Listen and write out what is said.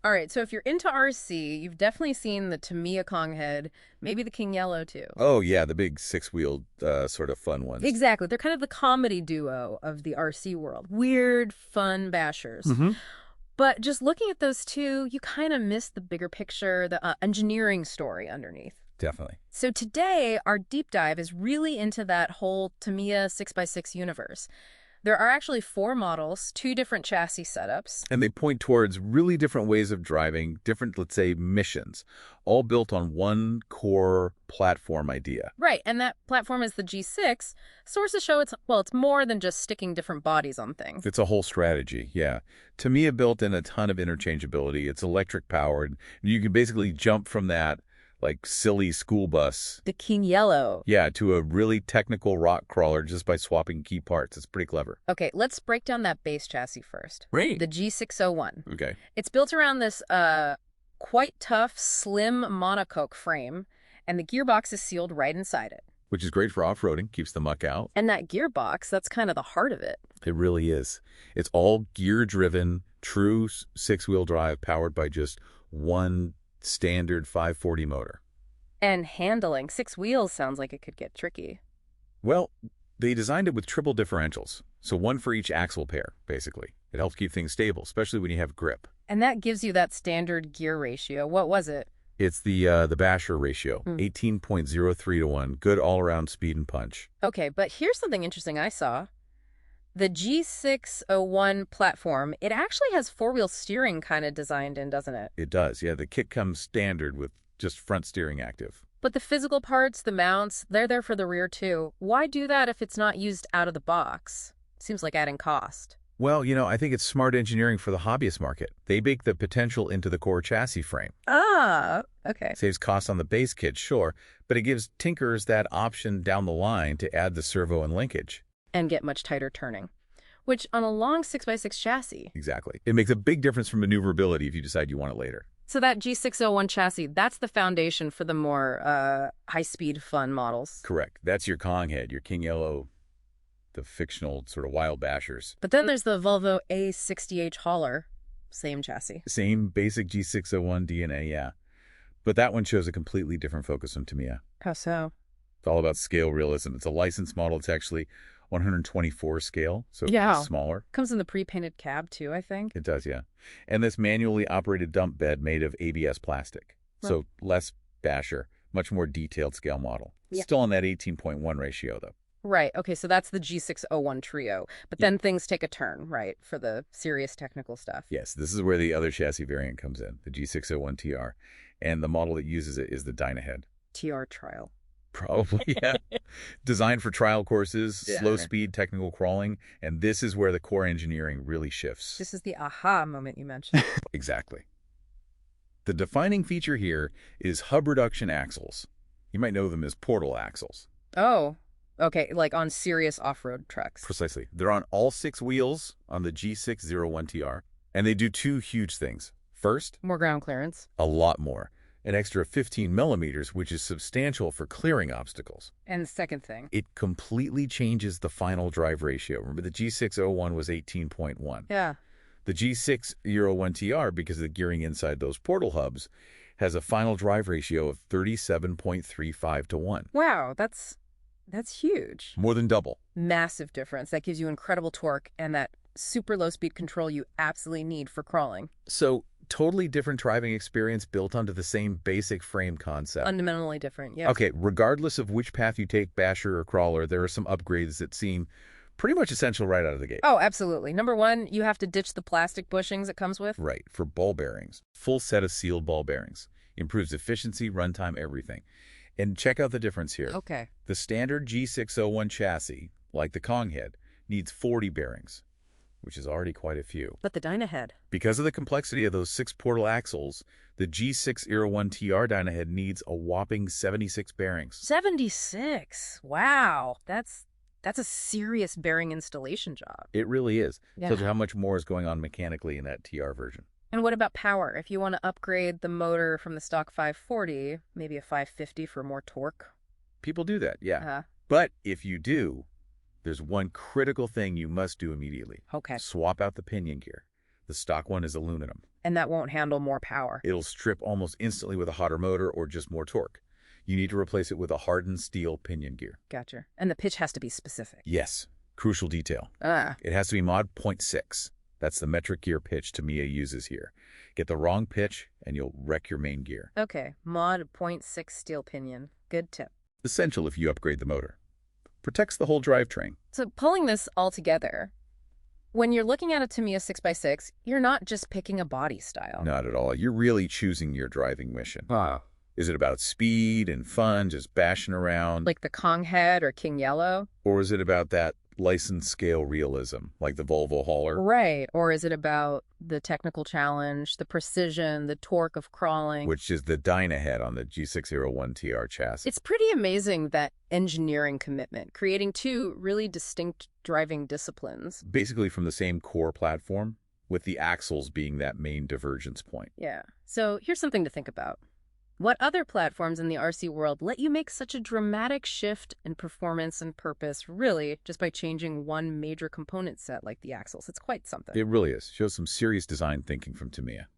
All right, so if you're into RC, you've definitely seen the Tamiya KongHead, maybe the King Yellow too. Oh, yeah, the big six-wheeled sort of fun ones. Exactly. They're kind of the comedy duo of the RC world. Weird, fun bashers. Hmm. But just looking at those two, you kind of miss the bigger picture, the engineering story underneath. Definitely. So today, our deep dive is really into that whole Tamiya 6x6 universe. There are actually four models, two different chassis setups. And they point towards really different ways of driving, different, let's say, missions, all built on one core platform idea. Right, and that platform is the G6. Sources show it's more than just sticking different bodies on things. It's a whole strategy, yeah. Tamiya built in a ton of interchangeability. It's electric powered. You can basically jump from that like silly school bus, The King Yellow. yeah, to a really technical rock crawler just by swapping key parts. It's pretty clever. Okay, let's break down that base chassis first. Great. The G601. Okay. It's built around this quite tough, slim monocoque frame, and the gearbox is sealed right inside it. Which is great for off-roading, keeps the muck out. And that gearbox, that's kind of the heart of it. It really is. It's all gear-driven, true six-wheel drive powered by just one standard 540 motor. And handling 6 wheels sounds like it could get tricky. Well, they designed it with triple differentials, so one for each axle pair, basically. It helps keep things stable, especially when you have grip. And that gives you that standard gear ratio. What was it? It's the Basher ratio, 18.03 to 1. Good all-around speed and punch. Okay, but here's something interesting I saw. The G601 platform, it actually has four-wheel steering kind of designed in, doesn't it? It does, yeah. The kit comes standard with just front steering active. But the physical parts, the mounts, they're there for the rear too. Why do that if it's not used out of the box? Seems like adding cost. Well, I think it's smart engineering for the hobbyist market. They bake the potential into the core chassis frame. Ah, okay. Saves costs on the base kit, sure, but it gives tinkers that option down the line to add the servo and linkage. And get much tighter turning, which on a long 6x6 chassis. Exactly. It makes a big difference for maneuverability if you decide you want it later. So that G601 chassis, that's the foundation for the more high-speed fun models. Correct. That's your KongHead, your King Yellow, the fictional sort of wild bashers. But then there's the Volvo A60H Hauler, same chassis. Same basic G601 DNA, yeah. But that one shows a completely different focus from Tamiya. How so? It's all about scale realism. It's a licensed model. It's actually 124 scale, so Yeah. smaller. Comes in the pre-painted cab too, I think. It does, yeah. And this manually operated dump bed made of ABS plastic. So less basher, much more detailed scale model. Yeah. Still on that 18.1 ratio, though. Right. Okay, so that's the G601 trio. But then things take a turn, right, for the serious technical stuff. Yes, this is where the other chassis variant comes in, the G601TR. And the model that uses it is the DynaHead. TR trial. Probably, yeah. Designed for trial courses, Yeah. slow speed, technical crawling, and this is where the core engineering really shifts. This is the aha moment you mentioned. Exactly. The defining feature here is hub reduction axles. You might know them as portal axles. Oh, okay, like on serious off-road trucks. Precisely. They're on all 6 wheels on the G601TR, and they do two huge things. First, More ground clearance. a lot more. An extra 15 millimeters, which is substantial for clearing obstacles. And the second thing. It completely changes the final drive ratio. Remember, the G601 was 18.1. Yeah. The G601TR, because of the gearing inside those portal hubs, has a final drive ratio of 37.35 to 1. Wow, that's huge. More than double. Massive difference. That gives you incredible torque and that super low speed control you absolutely need for crawling. So, totally different driving experience built onto the same basic frame concept. Fundamentally different, yeah. Okay, regardless of which path you take, basher or crawler, there are some upgrades that seem pretty much essential right out of the gate. Oh, absolutely. Number one, you have to ditch the plastic bushings it comes with. Right, for ball bearings. Full set of sealed ball bearings. Improves efficiency, runtime, everything. And check out the difference here. Okay. The standard G601 chassis, like the KongHead, needs 40 bearings, which is already quite a few. But the DynaHead. Because of the complexity of those 6 portal axles, the G601TR DynaHead needs a whopping 76 bearings. 76. Wow. That's a serious bearing installation job. It really is. Yeah. Tells you how much more is going on mechanically in that TR version. And what about power? If you want to upgrade the motor from the stock 540, maybe a 550 for more torque. People do that, yeah. Uh-huh. But if you do, there's one critical thing you must do immediately. Okay. Swap out the pinion gear. The stock one is aluminum. And that won't handle more power. It'll strip almost instantly with a hotter motor or just more torque. You need to replace it with a hardened steel pinion gear. Gotcha. And the pitch has to be specific. Yes, crucial detail. Ah. It has to be mod .6. That's the metric gear pitch Tamiya uses here. Get the wrong pitch and you'll wreck your main gear. Okay, mod .6 steel pinion. Good tip. Essential if you upgrade the motor. Protects the whole drivetrain. So pulling this all together, when you're looking at a Tamiya 6x6, you're not just picking a body style. Not at all. You're really choosing your driving mission. Ah. Is it about speed and fun, just bashing around? Like the KongHead or King Yellow? Or is it about that license scale realism, like the Volvo Hauler? Right. Or is it about the technical challenge, the precision, the torque of crawling? Which is the DynaHead on the G601TR chassis. It's pretty amazing, that engineering commitment, creating two really distinct driving disciplines. Basically from the same core platform, with the axles being that main divergence point. Yeah. So here's something to think about. What other platforms in the RC world let you make such a dramatic shift in performance and purpose, really, just by changing one major component set like the axles? It's quite something. It really is. Shows some serious design thinking from Tamiya.